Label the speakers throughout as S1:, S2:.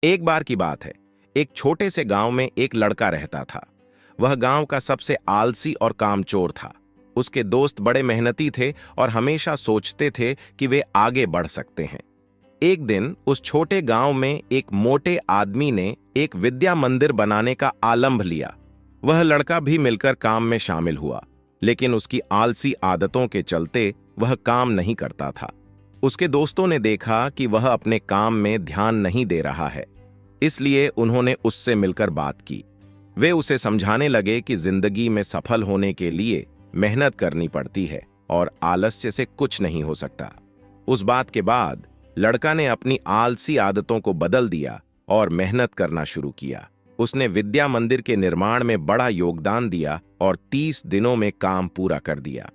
S1: एक बार की बात है, एक छोटे से गांव में एक लड़का रहता था। वह गांव का सबसे आलसी और कामचोर था। उसके दोस्त बड़े मेहनती थे और हमेशा सोचते थे कि वे आगे बढ़ सकते हैं। एक दिन उस छोटे गांव में एक मोटे आदमी ने एक विद्या मंदिर बनाने का आलंभ लिया। वह लड़का भी मिलकर काम में शामिल हुआ, लेकिन उसकी आलसी आदतों के चलते वह काम नहीं करता था। उसके दोस्तों ने देखा कि वह अपने काम में ध्यान नहीं दे रहा है, इसलिए उन्होंने उससे मिलकर बात की। वे उसे समझाने लगे कि जिंदगी में सफल होने के लिए मेहनत करनी पड़ती है और आलस्य से कुछ नहीं हो सकता। उस बात के बाद लड़का ने अपनी आलसी आदतों को बदल दिया और मेहनत करना शुरू किया। उसने विद्या मंदिर के निर्माण में बड़ा योगदान दिया और 30 दिनों में काम पूरा कर दिया।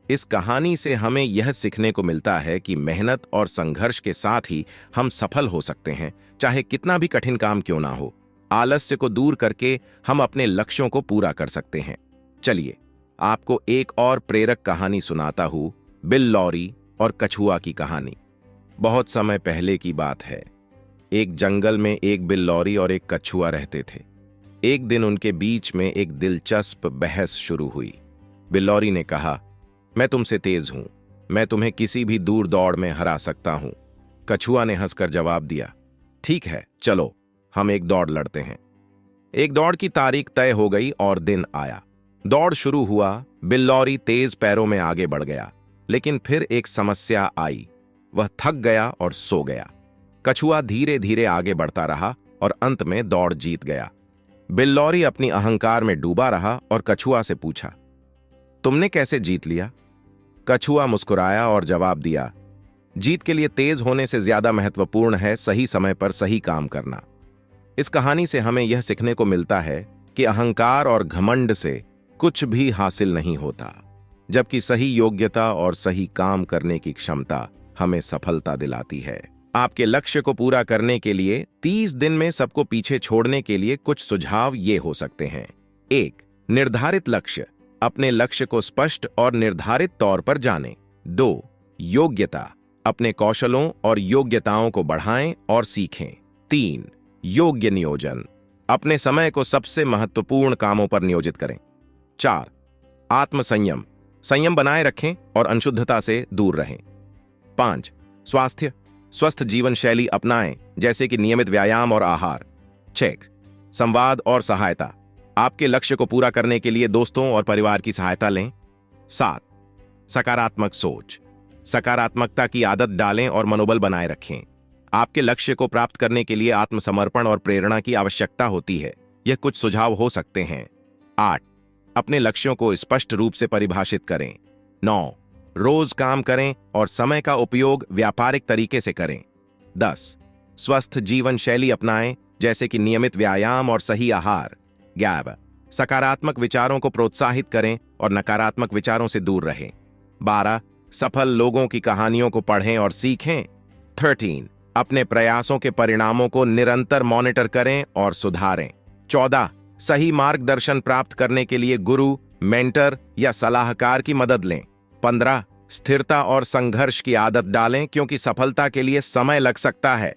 S1: इस कहानी से हमें यह सीखने को मिलता है कि मेहनत और संघर्ष के साथ ही हम सफल हो सकते हैं, चाहे कितना भी कठिन काम क्यों ना हो। आलस्य को दूर करके हम अपने लक्ष्यों को पूरा कर सकते हैं। चलिए, आपको एक और प्रेरक कहानी सुनाता हूं, बिल लॉरी और कछुआ की कहानी। बहुत समय पहले की बात है। एक जंगल में एक बिल लॉरी और एक कछुआ रहते थे। एक दिन उनके बीच में एक दिलचस्प बहस शुरू हुई। बिल लॉरी ने कहा, मैं तुमसे तेज हूं, मैं तुम्हें किसी भी दूर दौड़ में हरा सकता हूं। कछुआ ने हंसकर जवाब दिया, ठीक है, चलो हम एक दौड़ लड़ते हैं। एक दौड़ की तारीख तय हो गई और दिन आया। दौड़ शुरू हुआ। बिल लॉरी तेज पैरों में आगे बढ़ गया, लेकिन फिर एक समस्या आई। वह थक गया और सो गया। कछुआ धीरे धीरे आगे बढ़ता रहा और अंत में दौड़ जीत गया। बिल लॉरी अपनी अहंकार में डूबा रहा और कछुआ से पूछा, तुमने कैसे जीत लिया? कछुआ मुस्कुराया और जवाब दिया, जीत के लिए तेज होने से ज्यादा महत्वपूर्ण है सही समय पर सही काम करना। इस कहानी से हमें यह सीखने को मिलता है कि अहंकार और घमंड से कुछ भी हासिल नहीं होता, जबकि सही योग्यता और सही काम करने की क्षमता हमें सफलता दिलाती है। आपके लक्ष्य को पूरा करने के लिए 30 दिन में सबको पीछे छोड़ने के लिए कुछ सुझाव ये हो सकते हैं। 1. निर्धारित लक्ष्य, अपने लक्ष्य को स्पष्ट और निर्धारित तौर पर जानें। 2. योग्यता, अपने कौशलों और योग्यताओं को बढ़ाएं और सीखें। 3. योग्य नियोजन, अपने समय को सबसे महत्वपूर्ण कामों पर नियोजित करें। 4. आत्मसंयम, संयम बनाए रखें और अशुद्धता से दूर रहें। 5. स्वास्थ्य, स्वस्थ जीवन शैली अपनाएं, जैसे कि नियमित व्यायाम और आहार। 6. संवाद और सहायता, आपके लक्ष्य को पूरा करने के लिए दोस्तों और परिवार की सहायता लें। 7. सकारात्मक सोच, सकारात्मकता की आदत डालें और मनोबल बनाए रखें। आपके लक्ष्य को प्राप्त करने के लिए आत्मसमर्पण और प्रेरणा की आवश्यकता होती है। यह कुछ सुझाव हो सकते हैं। 8. अपने लक्ष्यों को स्पष्ट रूप से परिभाषित करें। 9. रोज काम करें और समय का उपयोग व्यापारिक तरीके से करें। 10. स्वस्थ जीवन शैली अपनाएं, जैसे कि नियमित व्यायाम और सही आहार। 11. सकारात्मक विचारों को प्रोत्साहित करें और नकारात्मक विचारों से दूर रहें। 12. सफल लोगों की कहानियों को पढ़ें और सीखें। 13. अपने प्रयासों के परिणामों को निरंतर मॉनिटर करें और सुधारें। 14. सही मार्गदर्शन प्राप्त करने के लिए गुरु, मेंटर या सलाहकार की मदद लें। 15. स्थिरता और संघर्ष की आदत डालें, क्योंकि सफलता के लिए समय लग सकता है।